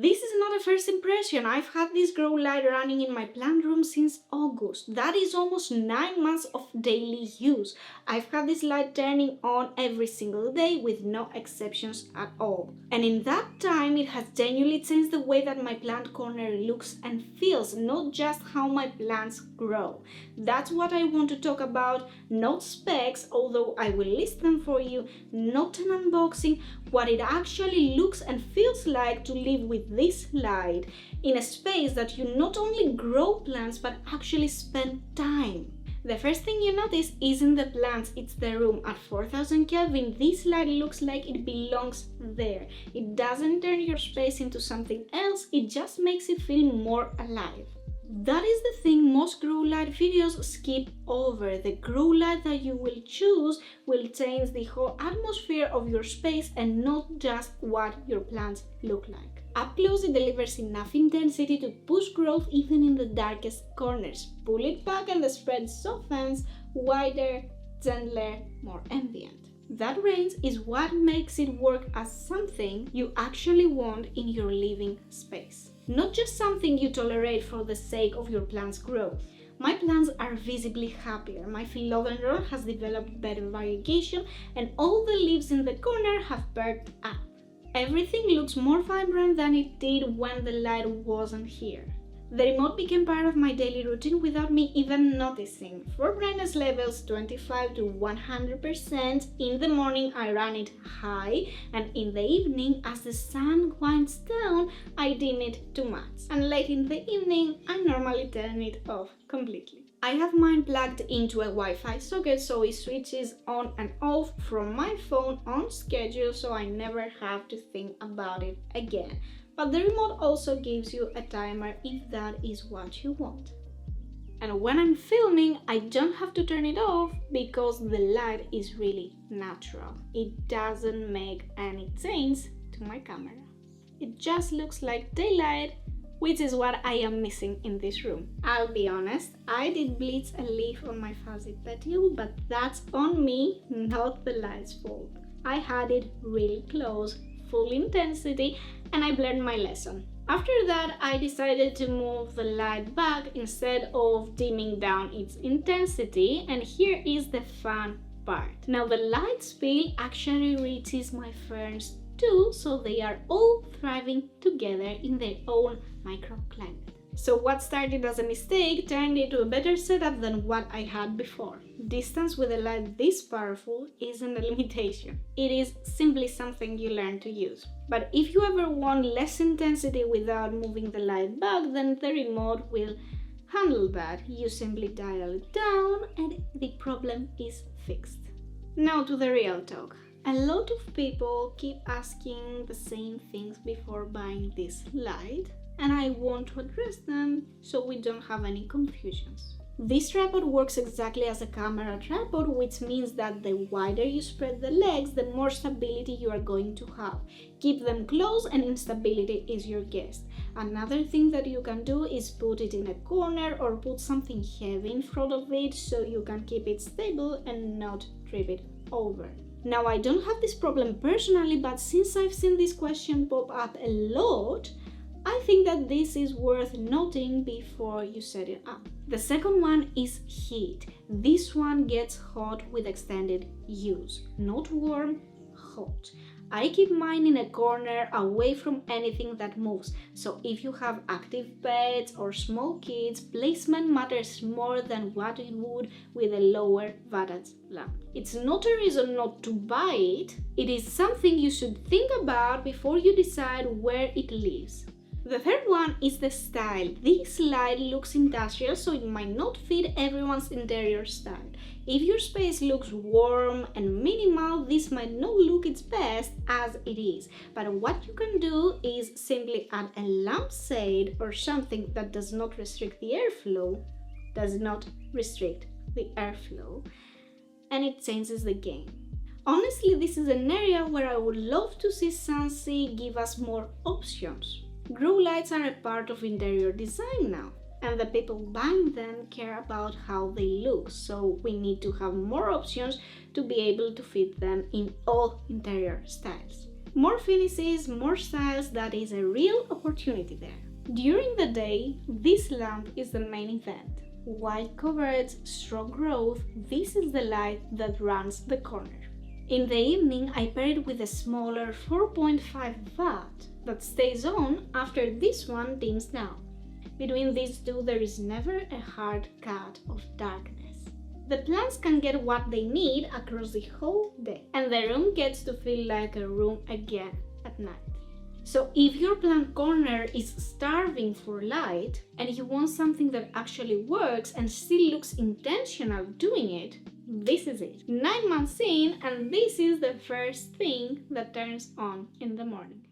This is not a first impression. I've had this grow light running in my plant room since August. That is almost 9 months of daily use. I've had this light turning on every single day with no exceptions at all. And in that time, it has genuinely changed the way that my plant corner looks and feels, not just how my plants grow. That's what I want to talk about, not specs, although I will list them for you, not an unboxing, what it actually looks and feels like to live with this light in a space that you not only grow plants but actually spend time. The first thing you notice isn't the plants, it's the room. At 4000 Kelvin, this light looks like it belongs there. It doesn't turn your space into something else, it just makes it feel more alive. That is the thing most grow light videos skip over. The grow light that you will choose will change the whole atmosphere of your space and not just what your plants look like. Up close, it delivers enough intensity to push growth even in the darkest corners. Pull it back and the spread softens, wider, gentler, more ambient. That range is what makes it work as something you actually want in your living space. Not just something you tolerate for the sake of your plant's growth. My plants are visibly happier, my philodendron has developed better variegation, and all the leaves in the corner have perked up. Everything looks more vibrant than it did when the light wasn't here. The remote became part of my daily routine without me even noticing. For brightness levels 25 to 100%, in the morning I run it high, and in the evening, as the sun winds down, I dim it to max. And late in the evening, I normally turn it off completely. I have mine plugged into a Wi-Fi socket so it switches on and off from my phone on schedule, so I never have to think about it again. But the remote also gives you a timer if that is what you want. And when I'm filming, I don't have to turn it off because the light is really natural. It doesn't make any change to my camera. It just looks like daylight, which is what I am missing in this room. I'll be honest, I did bleach a leaf on my fuzzy petal, but that's on me, not the light's fault. I had it really close, full intensity, and I learned my lesson. After that, I decided to move the light back instead of dimming down its intensity, and here is the fun part. Now the light spill actually reaches my ferns too, so they are all thriving together in their own microclimate. So what started as a mistake turned into a better setup than what I had before. Distance with a light this powerful isn't a limitation. It is simply something you learn to use. But if you ever want less intensity without moving the light back, then the remote will handle that. You simply dial it down and the problem is fixed. Now to the real talk. A lot of people keep asking the same things before buying this light, and I want to address them so we don't have any confusions. This tripod works exactly as a camera tripod, which means that the wider you spread the legs, the more stability you are going to have. Keep them close and instability is your guest. Another thing that you can do is put it in a corner or put something heavy in front of it so you can keep it stable and not trip it over. Now, I don't have this problem personally, but since I've seen this question pop up a lot, I think that this is worth noting before you set it up. The second one is heat. This one gets hot with extended use, not warm, hot. I keep mine in a corner away from anything that moves, so if you have active pets or small kids, placement matters more than what it would with a lower wattage lamp. It's not a reason not to buy it, it is something you should think about before you decide where it lives. The third one is the style. This light looks industrial, so it might not fit everyone's interior style. If your space looks warm and minimal, this might not look its best as it is. But what you can do is simply add a lampshade or something that does not restrict the airflow, and it changes the game. Honestly, this is an area where I would love to see SANSI give us more options. Grow lights are a part of interior design now, and the people buying them care about how they look, so we need to have more options to be able to fit them in all interior styles. More finishes, more styles, that is a real opportunity there. During the day, this lamp is the main event. White coverage, strong growth, this is the light that runs the corner. In the evening, I pair it with a smaller 4.5 watt that stays on after this one dims down. Between these two, there is never a hard cut of darkness. The plants can get what they need across the whole day, and the room gets to feel like a room again at night. So if your plant corner is starving for light and you want something that actually works and still looks intentional doing it, this is it. 9 months in, and this is the first thing that turns on in the morning.